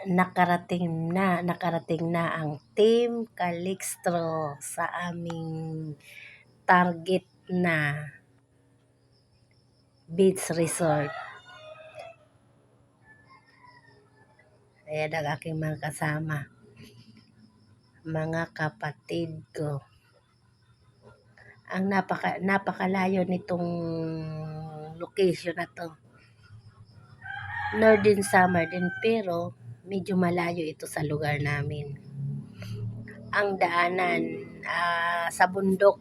nakarating na ang Team Calixtro sa aming target na beach resort. Ayan ang aking mga kasama, mga kapatid ko. Ang napakalayo nitong location na to. Northern Summer din, pero medyo malayo ito sa lugar namin. Ang daanan sa bundok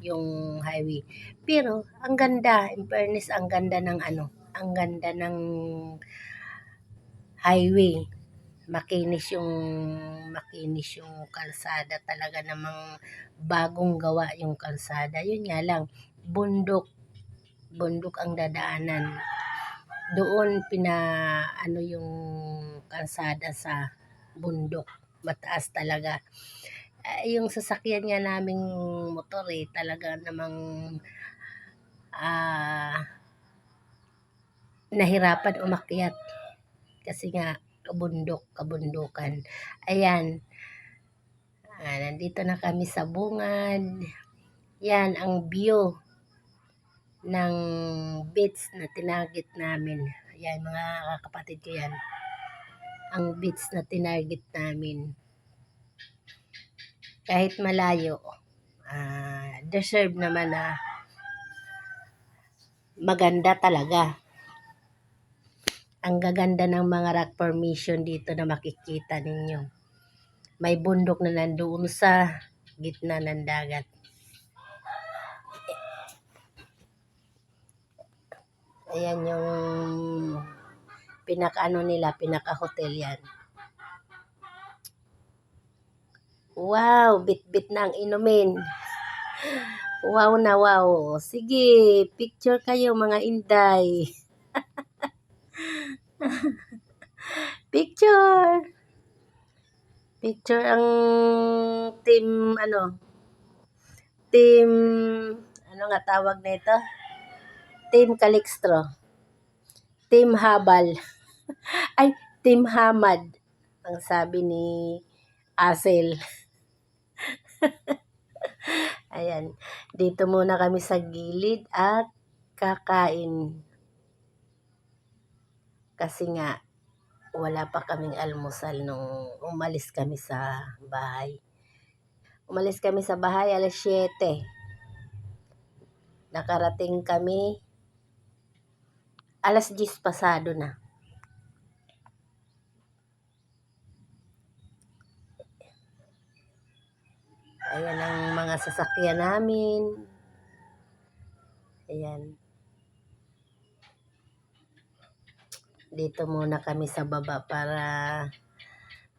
yung highway. Pero ang ganda, in fairness, ang ganda ng highway. Makinis yung kalsada, talaga namang bagong gawa yung kalsada. Yun nga lang, bundok ang dadaanan. Doon yung kalsada sa bundok, mataas talaga. Yung sasakyan nga naming motor talaga namang nahirapan umakyat kasi nga kabundukan. Ayan, nandito na kami sa bungad. Yan ang view ng beach na tinarget namin. Ayan, mga kapatid ko yan. Ang beach na tinarget namin. Kahit malayo, deserve naman na maganda talaga. Ang gaganda ng mga rock formation dito na makikita ninyo. May bundok na nandoon sa gitna ng dagat. Ayan yung pinaka-hotel yan. Wow, bit-bit na ang inumin. Wow na wow. Sige, picture kayo mga inday. Picture ang team nga tawag nito? Team Calixtro. Team Habal. Ay, Team Hamad. Ang sabi ni Asel. Ayan. Dito muna kami sa gilid at kakain. Kasi nga, wala pa kaming almusal nung umalis kami sa bahay. Umalis kami sa bahay 7:00. Nakarating kami 10:00 pasado na. Ayan ang mga sasakyan namin. Ayan. Dito muna kami sa baba para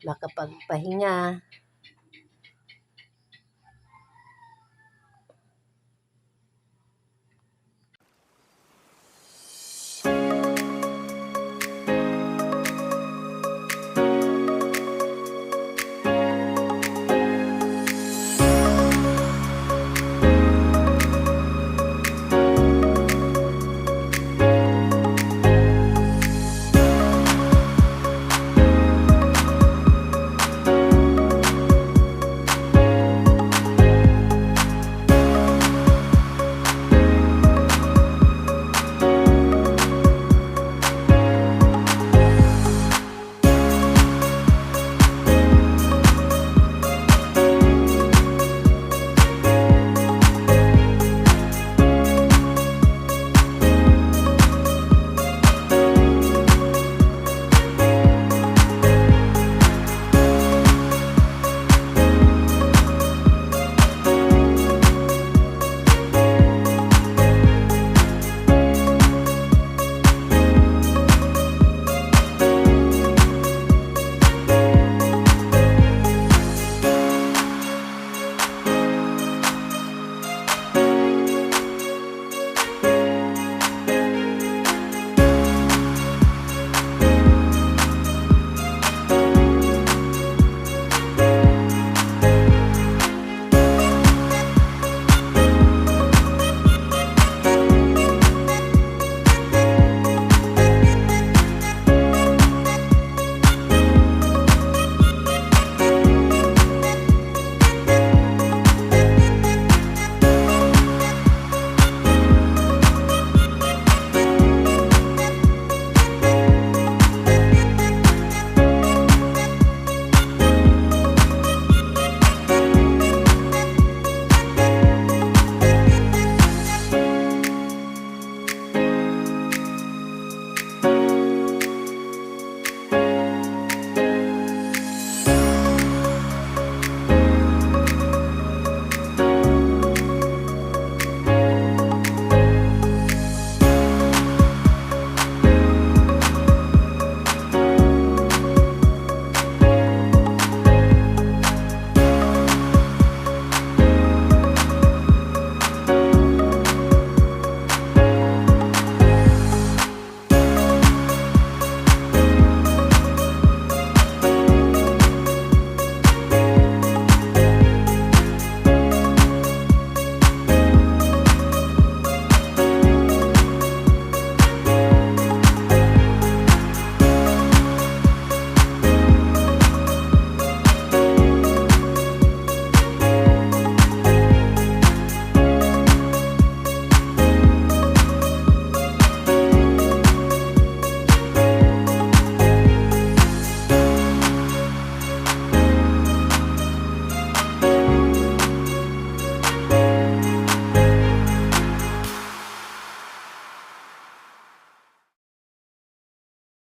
makapagpahinga.